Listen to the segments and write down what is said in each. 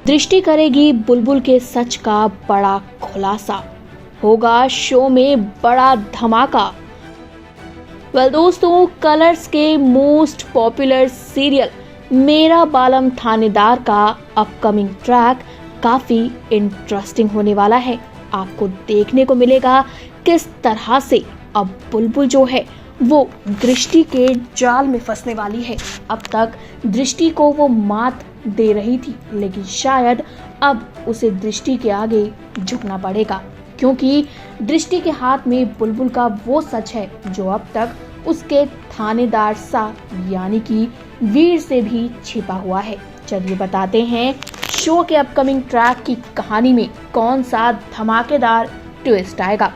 दृष्टि करेगी बुलबुल के सच का बड़ा खुलासा, होगा शो में बड़ा धमाका। दोस्तों, कलर्स के मोस्ट पॉपुलर सीरियल मेरा बालम थानेदार का अपकमिंग ट्रैक काफी इंटरेस्टिंग होने वाला है। आपको देखने को मिलेगा किस तरह से अब बुलबुल जो है वो दृष्टि के जाल में फंसने वाली है। अब तक दृष्टि को वो मात दे रही थी, लेकिन शायद अब उसे दृष्टि के आगे झुकना पड़ेगा, क्योंकि दृष्टि के हाथ में बुलबुल का वो सच है जो अब तक उसके थानेदार सा यानी कि वीर से भी छिपा हुआ है। चलिए बताते हैं शो के अपकमिंग ट्रैक की कहानी में कौन सा धमाकेदार ट्विस्ट आएगा।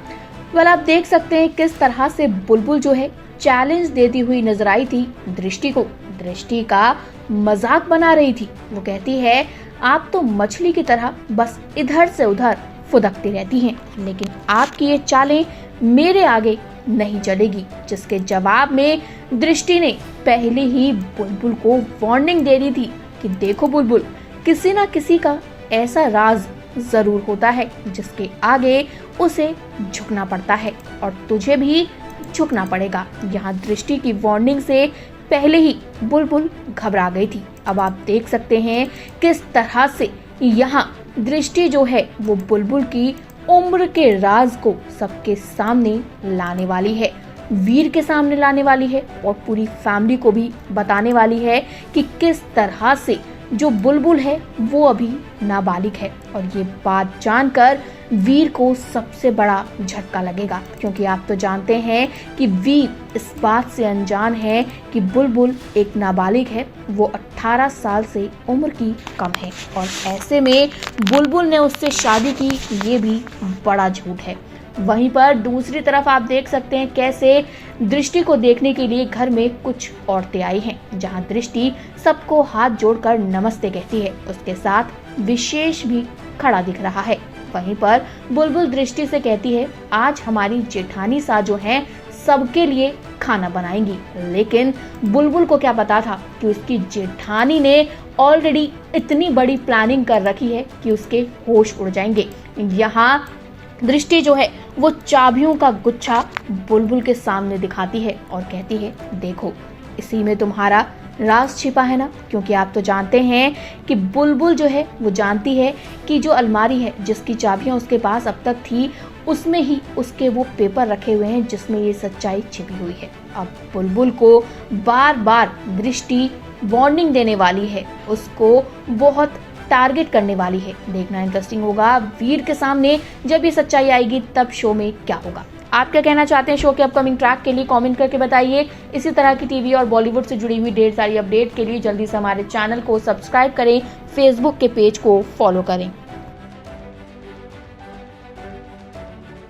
आप देख सकते हैं किस तरह से बुलबुल जो है चैलेंज देती हुई नजर आई थी दृष्टि को। दृष्टि का मजाक बना रही थी। वो कहती है, आप तो मछली की तरह बस इधर से उधर फुदकती रहती हैं, लेकिन आपकी ये चालें मेरे आगे नहीं चलेगी। जिसके जवाब में दृष्टि ने पहले ही बुलबुल को वार्निंग दे दी थी कि देखो बुलबुल, किसी ना किसी का ऐसा राज जरूर होता है जिसके आगे उसे झुकना पड़ता है, और तुझे भी झुकना पड़ेगा। यहाँ दृष्टि की वार्निंग से पहले ही बुलबुल घबरा गई थी। अब आप देख सकते हैं किस तरह से यहाँ दृष्टि जो है वो बुलबुल की उम्र के राज को सबके सामने लाने वाली है, वीर के सामने लाने वाली है, और पूरी फैमिली को भी बताने वाली है कि किस तरह से जो बुलबुल है वो अभी नाबालिग है। और ये बात जानकर वीर को सबसे बड़ा झटका लगेगा, क्योंकि आप तो जानते हैं कि वीर इस बात से अनजान है कि बुलबुल एक नाबालिग है, वो 18 साल से उम्र की कम है, और ऐसे में बुलबुल ने उससे शादी की, ये भी बड़ा झूठ है। वहीं पर दूसरी तरफ आप देख सकते हैं कैसे दृष्टि को देखने के लिए घर में कुछ औरतें आई हैं, जहां दृष्टि सबको हाथ जोड़कर नमस्ते कहती है। उसके साथ विशेष भी खड़ा दिख रहा है। वहीं पर बुलबुल दृष्टि से कहती है, आज हमारी जेठानी सा जो है सबके लिए खाना बनाएंगी। लेकिन बुलबुल को क्या पता था कि उसकी जेठानी ने ऑलरेडी इतनी बड़ी प्लानिंग कर रखी है कि उसके होश उड़ जाएंगे। यहाँ दृष्टि जो है वो चाबियों का गुच्छा बुलबुल के सामने दिखाती है और कहती है, देखो इसी में तुम्हारा राज छिपा है ना। क्योंकि आप तो जानते हैं कि बुलबुल जो है वो जानती है कि जो अलमारी है जिसकी चाबियां उसके पास अब तक थी, उसमें ही उसके वो पेपर रखे हुए हैं जिसमें ये सच्चाई छिपी हुई है। अब बुलबुल को बार बार दृष्टि वार्निंग देने वाली है, उसको बहुत टारगेट करने वाली है। देखना इंटरेस्टिंग होगा वीर के सामने जब ये सच्चाई आएगी तब शो में क्या होगा। आप क्या कहना चाहते हैं शो के अपकमिंग ट्रैक के लिए कमेंट करके बताइए। इसी तरह की टीवी और बॉलीवुड से जुड़ी हुई ढेर सारी अपडेट के लिए जल्दी से हमारे चैनल को सब्सक्राइब करें, फेसबुक के पेज को फॉलो करें।